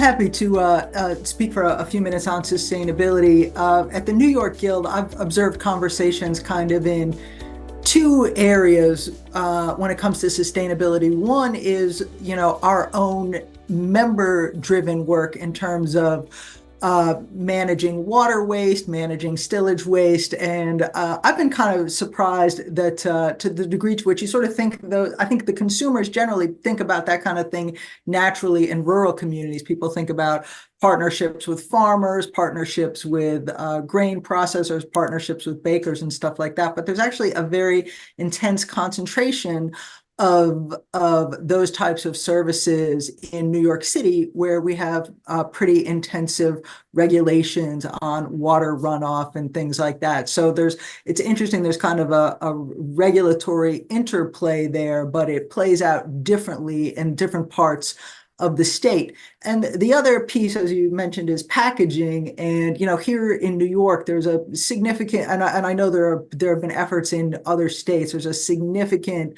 happy to speak for a few minutes on sustainability. At the New York Guild, I've observed conversations kind of in two areas when it comes to sustainability. One is, our own member-driven work in terms of managing water waste, managing stillage waste. And I've been kind of surprised that to the degree to which you sort of think, though, I think the consumers generally think about that kind of thing naturally in rural communities. People think about partnerships with farmers, partnerships with grain processors, partnerships with bakers and stuff like that. But there's actually a very intense concentration of those types of services in New York City, where we have pretty intensive regulations on water runoff and things like that. So it's interesting, there's kind of a regulatory interplay there, but it plays out differently in different parts of the state. And the other piece, as you mentioned, is packaging. And here in New York, there's a significant, and I know there have been efforts in other states. There's a significant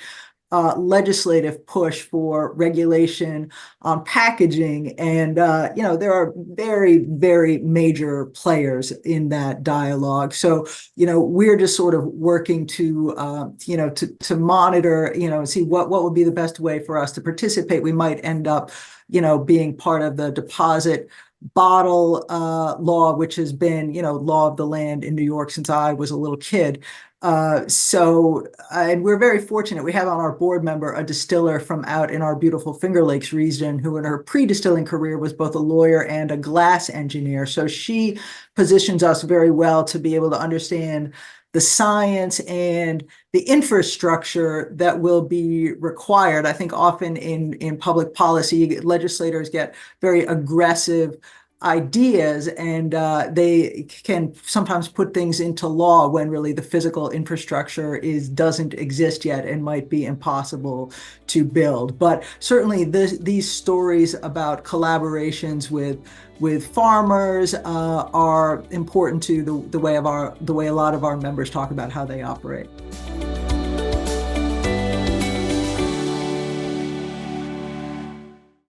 legislative push for regulation on packaging. And, there are very, very major players in that dialogue. So, we're just sort of working to, to monitor, see what would be the best way for us to participate. We might end up, being part of the deposit bottle law, which has been, law of the land in New York since I was a little kid. And we're very fortunate. We have on our board member a distiller from out in our beautiful Finger Lakes region, who in her pre-distilling career was both a lawyer and a glass engineer. So she positions us very well to be able to understand the science and the infrastructure that will be required. I think often in public policy, legislators get very aggressive ideas, and they can sometimes put things into law when really the physical infrastructure doesn't exist yet and might be impossible to build. But certainly these stories about collaborations with farmers are important to the way a lot of our members talk about how they operate.